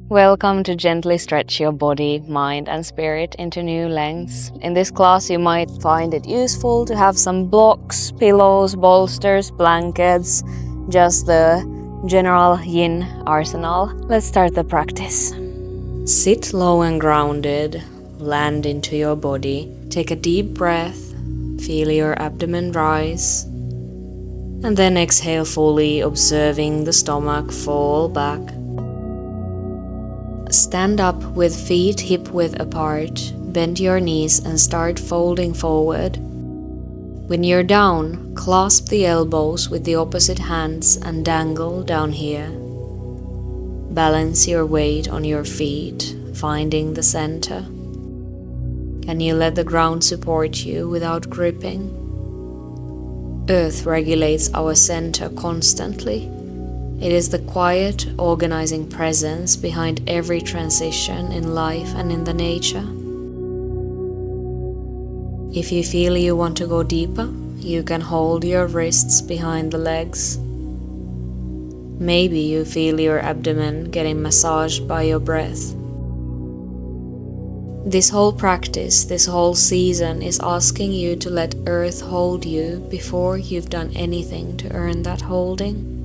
Welcome to gently stretch your body, mind and spirit into new lengths. In this class you might find it useful to have some blocks, pillows, bolsters, blankets, just the general yin arsenal. Let's start the practice. Sit low and grounded, land into your body, take a deep breath, feel your abdomen rise, and then exhale fully, observing the stomach fall back. Stand up with feet hip-width apart, bend your knees and start folding forward. When you're down, clasp the elbows with the opposite hands and dangle down here. Balance your weight on your feet, finding the center. Can you let the ground support you without gripping? Earth regulates our center constantly. It is the quiet, organizing presence behind every transition in life and in the nature. If you feel you want to go deeper, you can hold your wrists behind the legs. Maybe you feel your abdomen getting massaged by your breath. This whole practice, this whole season is asking you to let Earth hold you before you've done anything to earn that holding.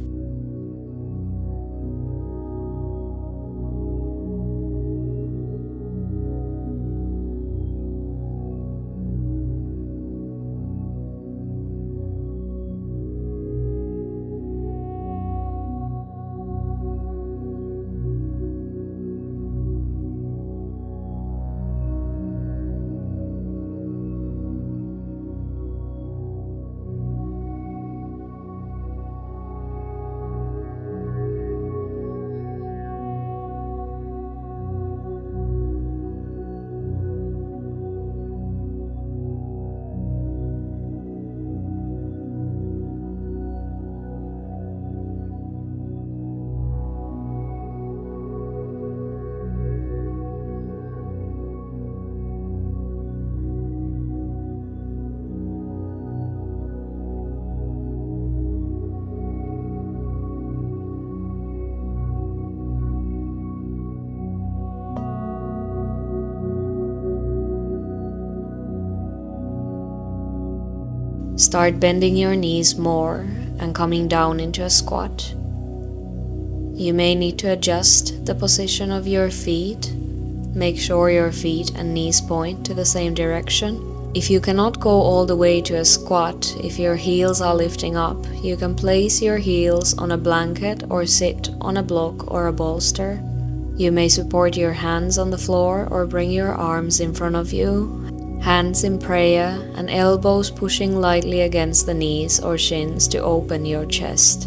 Start bending your knees more and coming down into a squat. You may need to adjust the position of your feet. Make sure your feet and knees point to the same direction. If you cannot go all the way to a squat, if your heels are lifting up, you can place your heels on a blanket or sit on a block or a bolster. You may support your hands on the floor or bring your arms in front of you, hands in prayer and elbows pushing lightly against the knees or shins to open your chest.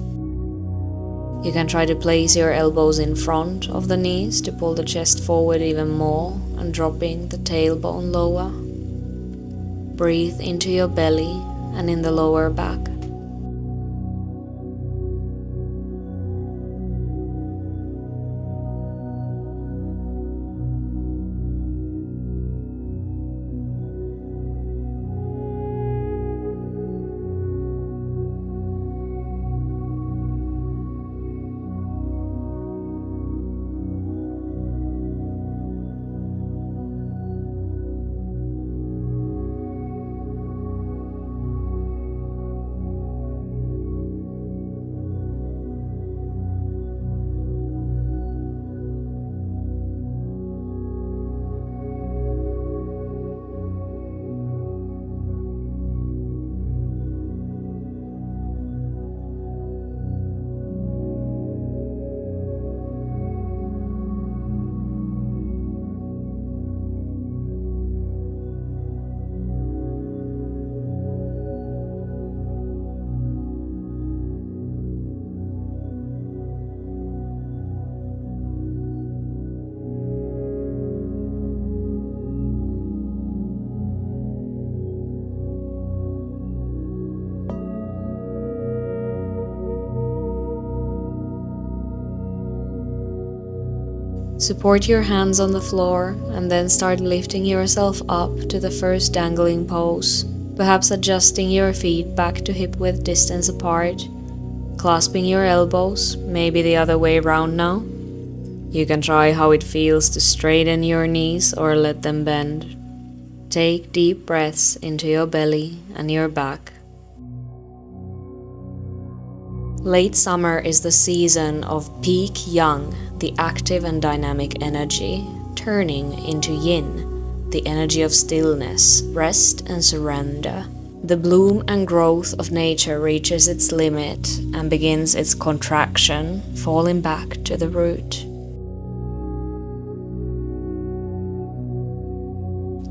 You can try to place your elbows in front of the knees to pull the chest forward even more and dropping the tailbone lower. Breathe into your belly and in the lower back. Support your hands on the floor and then start lifting yourself up to the first dangling pose, perhaps adjusting your feet back to hip-width distance apart, clasping your elbows, maybe the other way around now. You can try how it feels to straighten your knees or let them bend. Take deep breaths into your belly and your back. Late summer is the season of peak yang, the active and dynamic energy, turning into yin, the energy of stillness, rest and surrender. The bloom and growth of nature reaches its limit and begins its contraction, falling back to the root.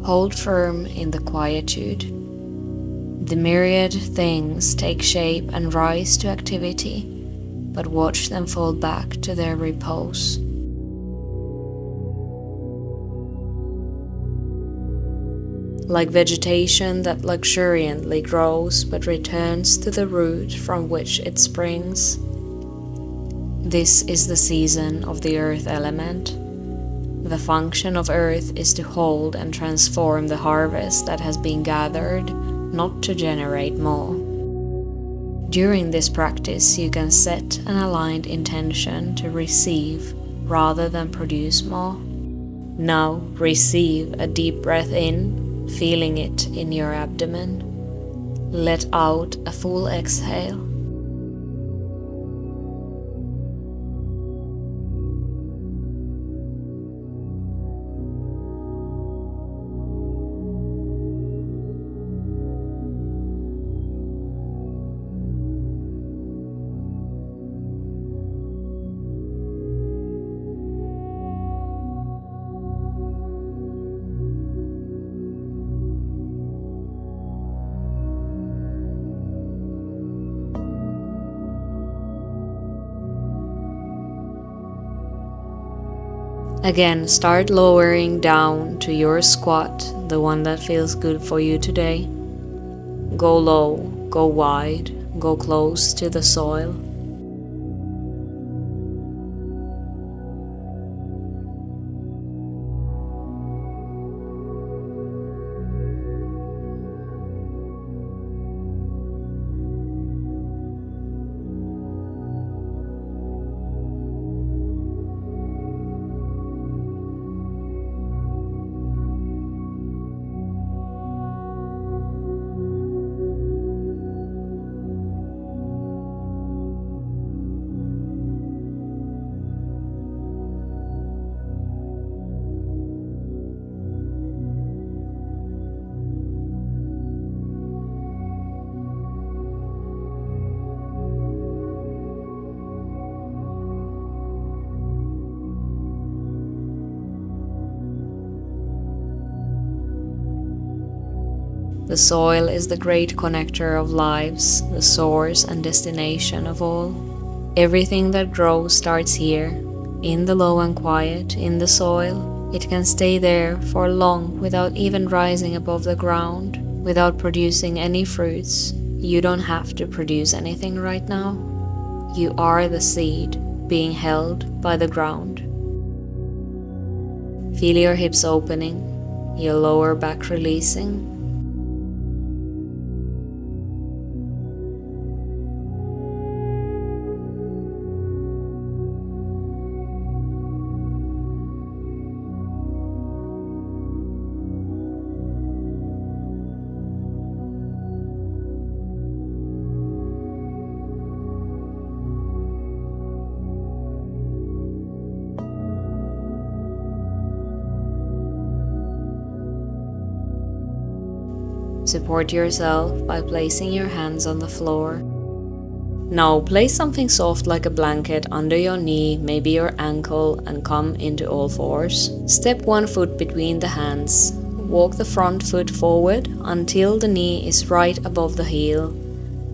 Hold firm in the quietude. The myriad things take shape and rise to activity, but watch them fall back to their repose. Like vegetation that luxuriantly grows but returns to the root from which it springs. This is the season of the earth element. The function of earth is to hold and transform the harvest that has been gathered, not to generate more. During this practice, you can set an aligned intention to receive rather than produce more. Now, receive a deep breath in, feeling it in your abdomen. Let out a full exhale. Again, start lowering down to your squat, the one that feels good for you today. Go low, go wide, go close to the soil. The soil is the great connector of lives, the source and destination of all. Everything that grows starts here, in the low and quiet, in the soil. It can stay there for long without even rising above the ground, without producing any fruits. You don't have to produce anything right now. You are the seed being held by the ground. Feel your hips opening, your lower back releasing. Support yourself by placing your hands on the floor. Now place something soft like a blanket under your knee, maybe your ankle, and come into all fours. Step one foot between the hands. Walk the front foot forward until the knee is right above the heel.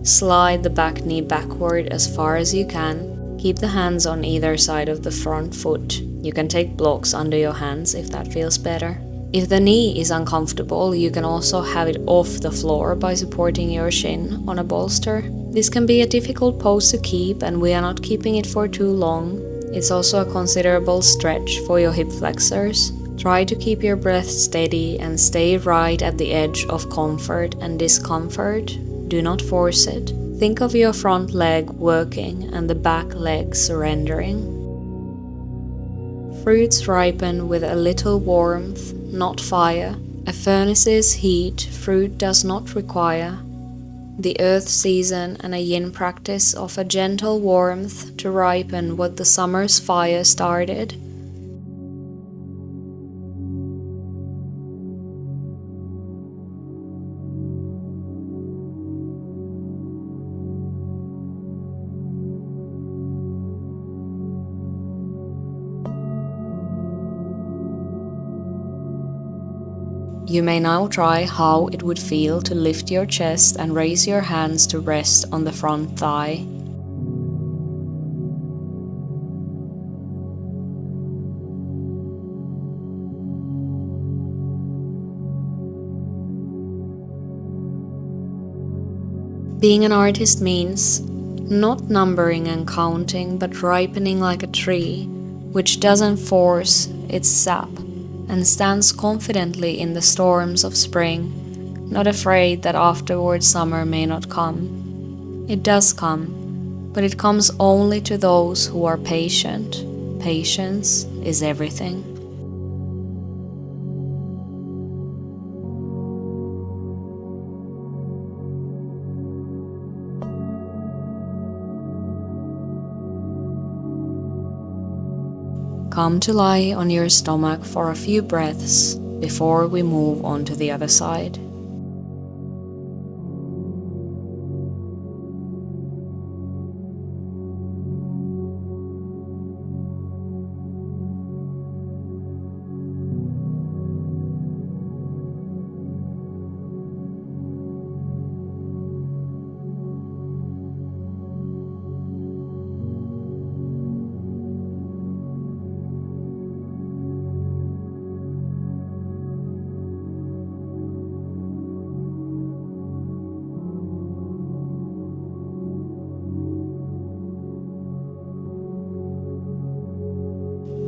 Slide the back knee backward as far as you can. Keep the hands on either side of the front foot. You can take blocks under your hands if that feels better. If the knee is uncomfortable, you can also have it off the floor by supporting your shin on a bolster. This can be a difficult pose to keep, and we are not keeping it for too long. It's also a considerable stretch for your hip flexors. Try to keep your breath steady and stay right at the edge of comfort and discomfort. Do not force it. Think of your front leg working and the back leg surrendering. fruits ripen with a little warmth, not fire. A furnace's heat fruit does not require. The earth season and a yin practice offer gentle warmth to ripen what the summer's fire started. You may now try how it would feel to lift your chest and raise your hands to rest on the front thigh. Being an artist means not numbering and counting, but ripening like a tree, which doesn't force its sap and stands confidently in the storms of spring, not afraid that afterward summer may not come. It does come, but it comes only to those who are patient. Patience is everything. Come to lie on your stomach for a few breaths before we move on to the other side.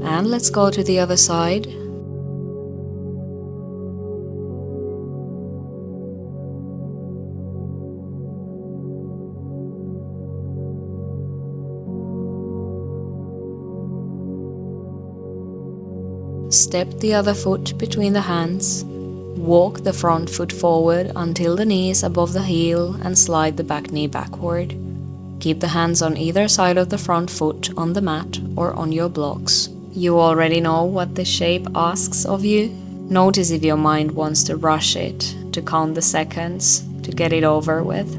And let's go to the other side. Step the other foot between the hands. Walk the front foot forward until the knee is above the heel and slide the back knee backward. Keep the hands on either side of the front foot on the mat or on your blocks. You already know what this shape asks of you. Notice if your mind wants to rush it, to count the seconds, to get it over with.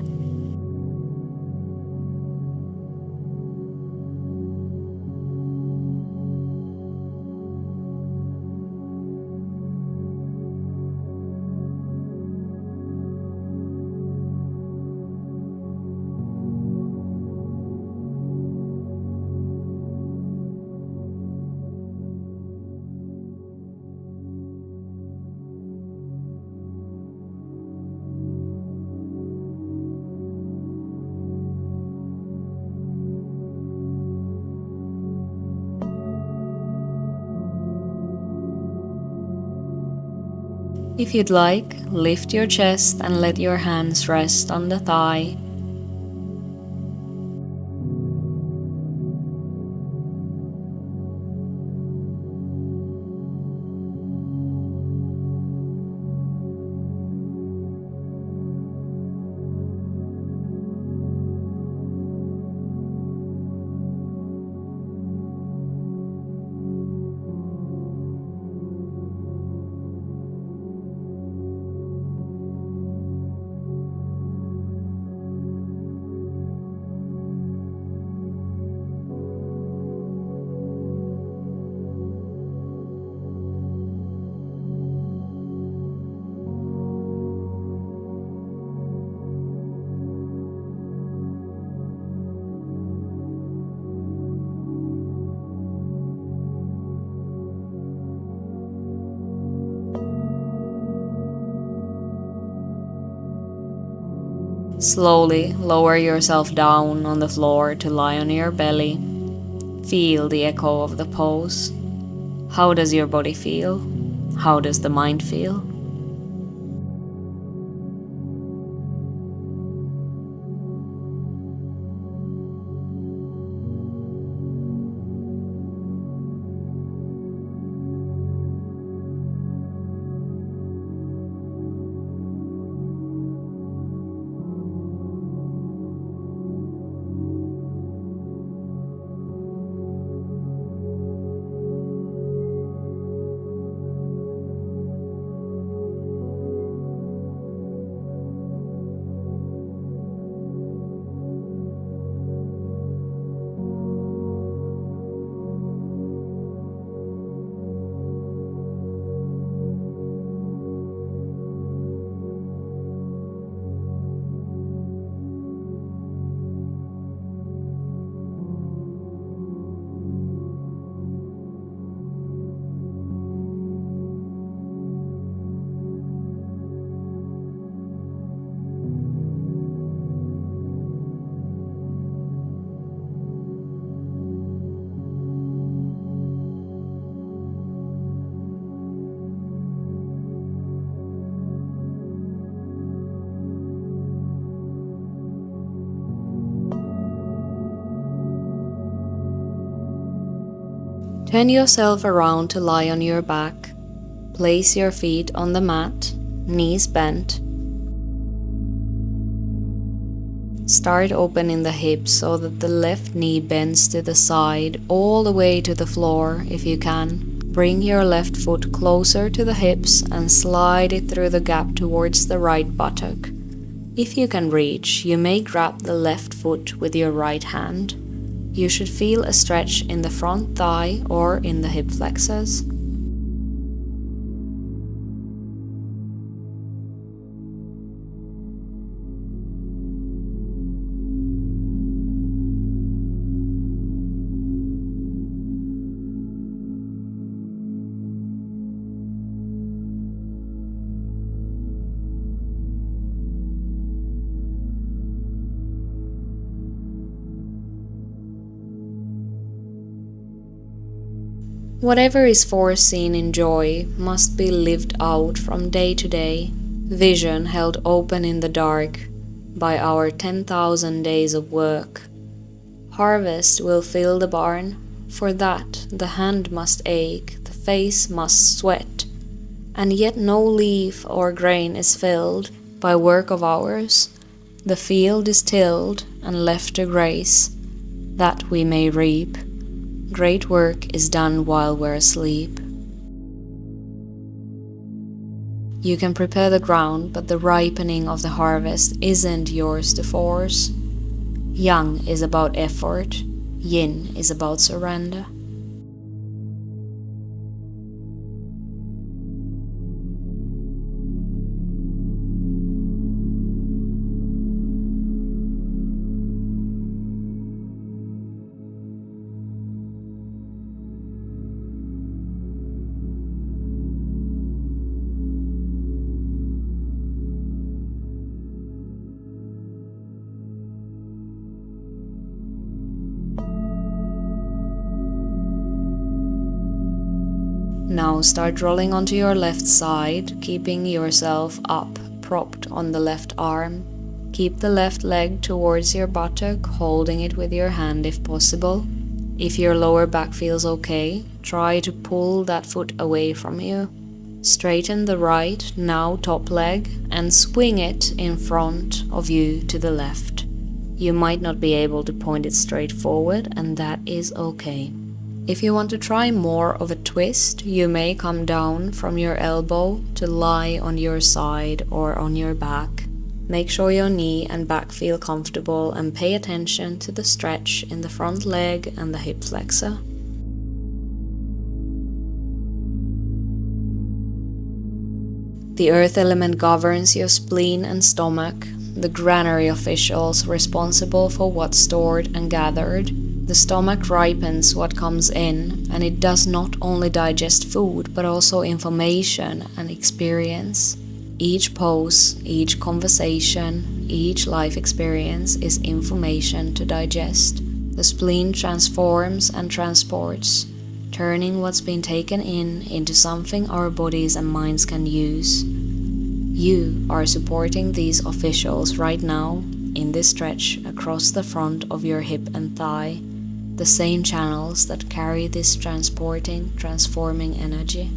If you'd like, lift your chest and let your hands rest on the thigh. Slowly lower yourself down on the floor to lie on your belly. Feel the echo of the pose. How does your body feel? How does the mind feel? Turn yourself around to lie on your back. Place your feet on the mat, knees bent. Start opening the hips so that the left knee bends to the side all the way to the floor if you can. Bring your left foot closer to the hips and slide it through the gap towards the right buttock. If you can reach, you may grab the left foot with your right hand. You should feel a stretch in the front thigh or in the hip flexors. Whatever is foreseen in joy must be lived out from day to day, vision held open in the dark by our 10,000 days of work. Harvest will fill the barn, for that the hand must ache, the face must sweat, and yet no leaf or grain is filled by work of ours. The field is tilled and left to grace, that we may reap. Great work is done while we're asleep. You can prepare the ground, but the ripening of the harvest isn't yours to force. Yang is about effort, Yin is about surrender. Now start rolling onto your left side, keeping yourself up, propped on the left arm. Keep the left leg towards your buttock, holding it with your hand if possible. If your lower back feels okay, try to pull that foot away from you. Straighten the right, now top leg, and swing it in front of you to the left. You might not be able to point it straight forward, and that is okay. If you want to try more of a twist, you may come down from your elbow to lie on your side or on your back. Make sure your knee and back feel comfortable and pay attention to the stretch in the front leg and the hip flexor. The earth element governs your spleen and stomach, the granary officials responsible for what's stored and gathered. The stomach ripens what comes in, and it does not only digest food, but also information and experience. Each pose, each conversation, each life experience is information to digest. The spleen transforms and transports, turning what's been taken in into something our bodies and minds can use. You are supporting these officials right now in this stretch across the front of your hip and thigh. The same channels that carry this transporting, transforming energy.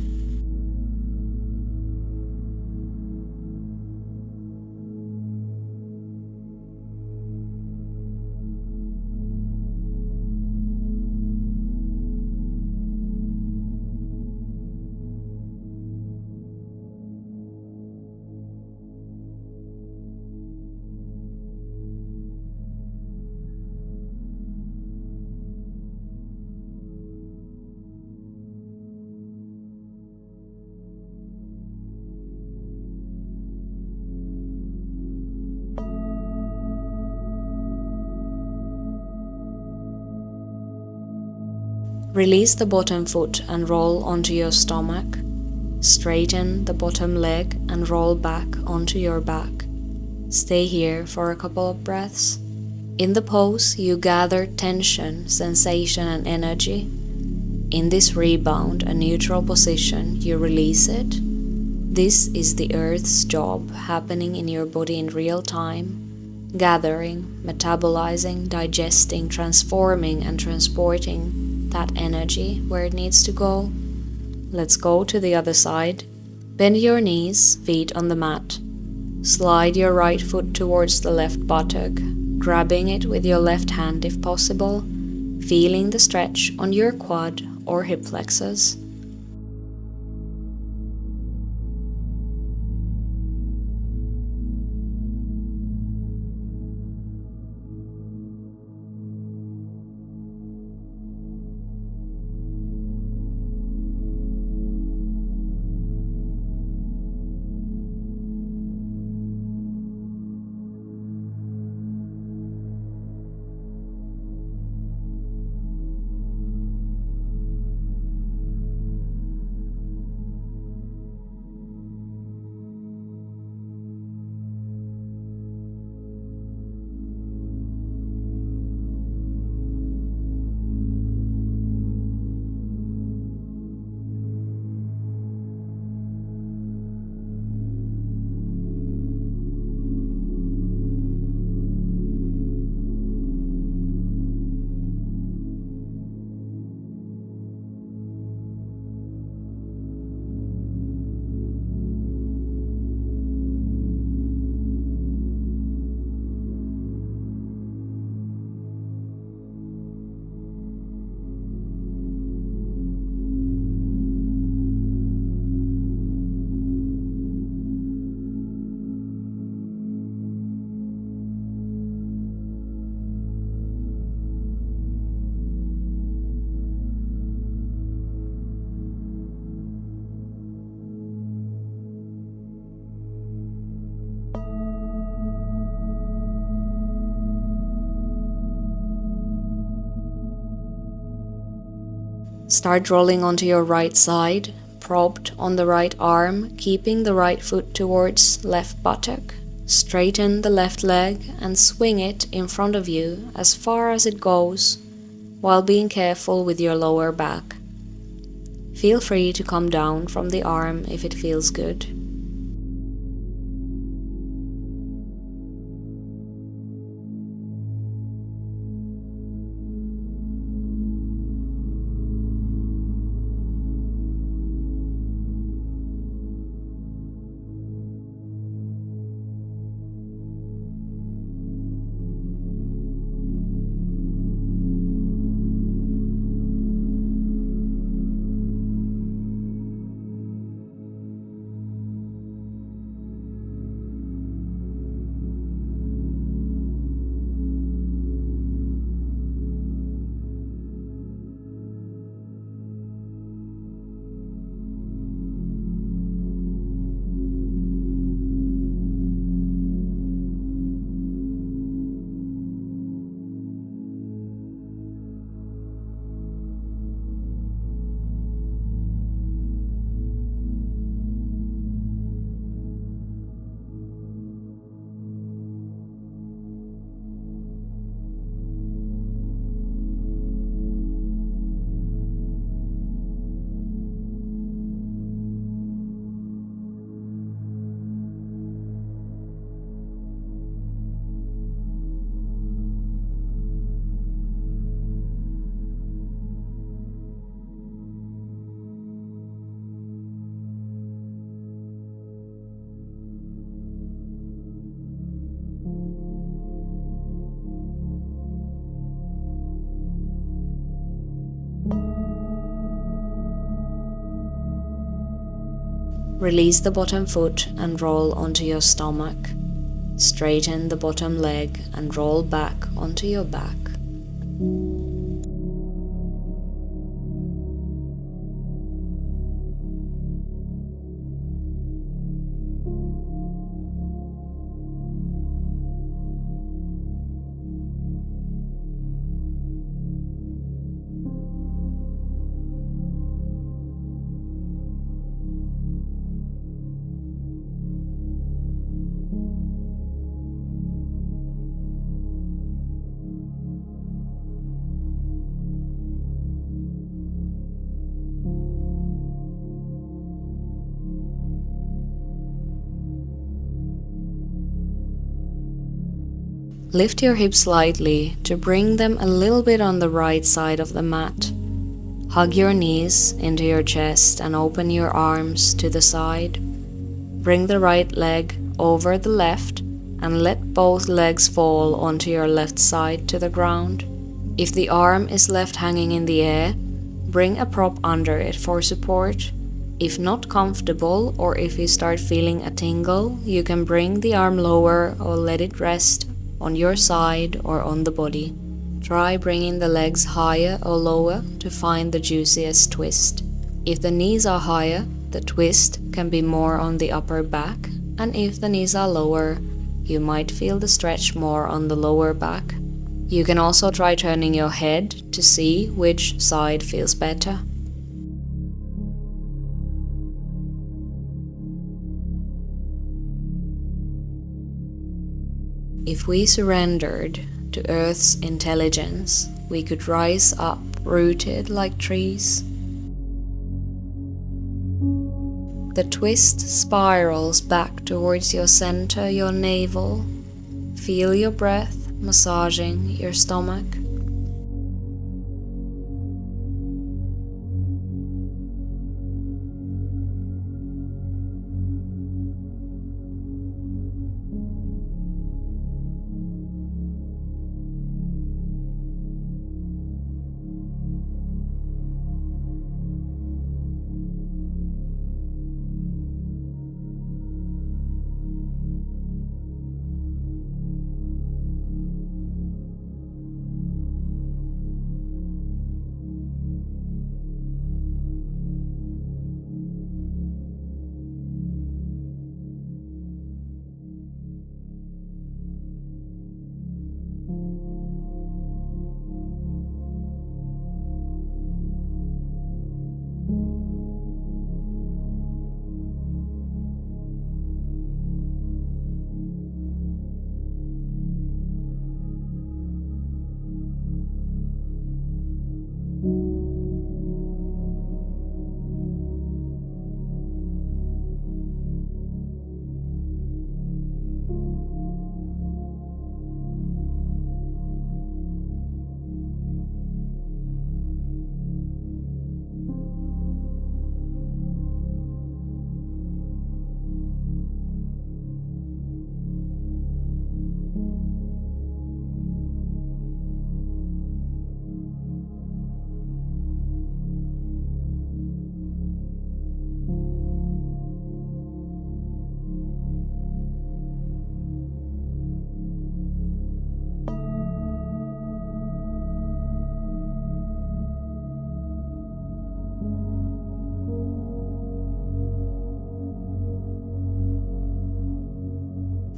Release the bottom foot and roll onto your stomach. Straighten the bottom leg and roll back onto your back. Stay here for a couple of breaths. In the pose, you gather tension, sensation, and energy. In this rebound and neutral position, you release it. This is the Earth's job happening in your body in real time, gathering, metabolizing, digesting, transforming, and transporting that energy where it needs to go. Let's go to the other side. Bend your knees, feet on the mat. Slide your right foot towards the left buttock, grabbing it with your left hand if possible, feeling the stretch on your quad or hip flexors. Start rolling onto your right side, propped on the right arm, keeping the right foot towards left buttock. Straighten the left leg and swing it in front of you as far as it goes, while being careful with your lower back. Feel free to come down from the arm if it feels good. Release the bottom foot and roll onto your stomach. Straighten the bottom leg and roll back onto your back. Lift your hips slightly to bring them a little bit on the right side of the mat, Hug your knees into your chest and open your arms to the side. Bring the right leg over the left and let both legs fall onto your left side to the ground. If the arm is left hanging in the air, bring a prop under it for support. If not comfortable, or if you start feeling a tingle, you can bring the arm lower or let it rest on your side or on the body. Try bringing the legs higher or lower to find the juiciest twist. If the knees are higher, the twist can be more on the upper back, and if the knees are lower, you might feel the stretch more on the lower back. You can also try turning your head to see which side feels better. If we surrendered to Earth's intelligence, we could rise up rooted like trees. The twist spirals back towards your center, your navel. Feel your breath massaging your stomach.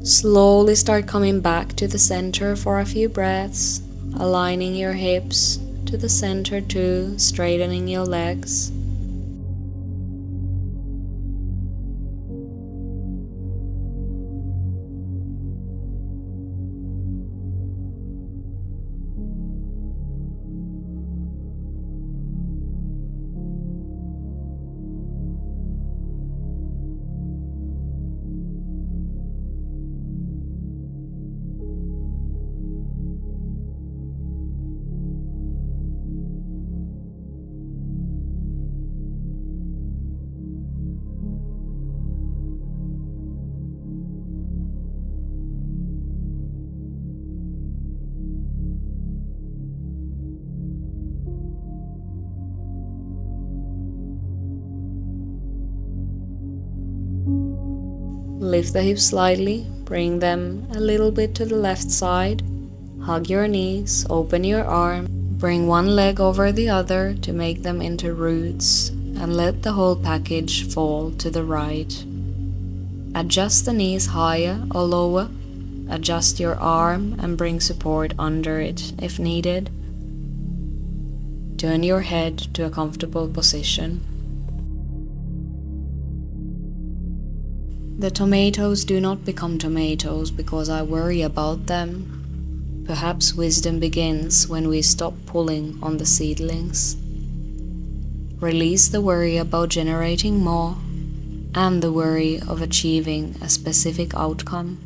Slowly start coming back to the center for a few breaths, aligning your hips to the center too, straightening your legs. Lift the hips slightly, bring them a little bit to the left side. Hug your knees, open your arm, bring one leg over the other to make them into roots, and let the whole package fall to the right. Adjust the knees higher or lower, adjust your arm and bring support under it if needed. Turn your head to a comfortable position. The tomatoes do not become tomatoes because I worry about them. Perhaps wisdom begins when we stop pulling on the seedlings. Release the worry about generating more and the worry of achieving a specific outcome.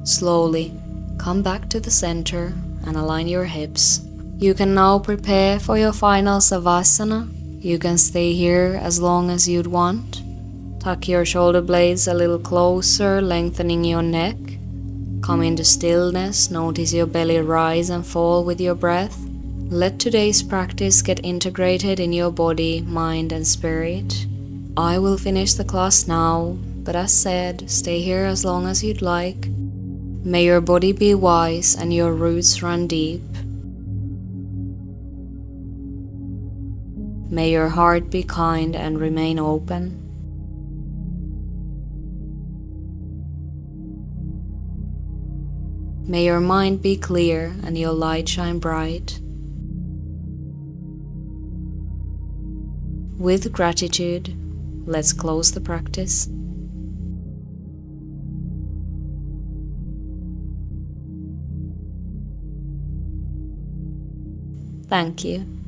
Slowly, come back to the center and align your hips. You can now prepare for your final Savasana. You can stay here as long as you'd want. Tuck your shoulder blades a little closer, lengthening your neck. Come into stillness, notice your belly rise and fall with your breath. Let today's practice get integrated in your body, mind and spirit. I will finish the class now, but as said, stay here as long as you'd like. May your body be wise and your roots run deep. May your heart be kind and remain open. May your mind be clear and your light shine bright. With gratitude, let's close the practice. Thank you.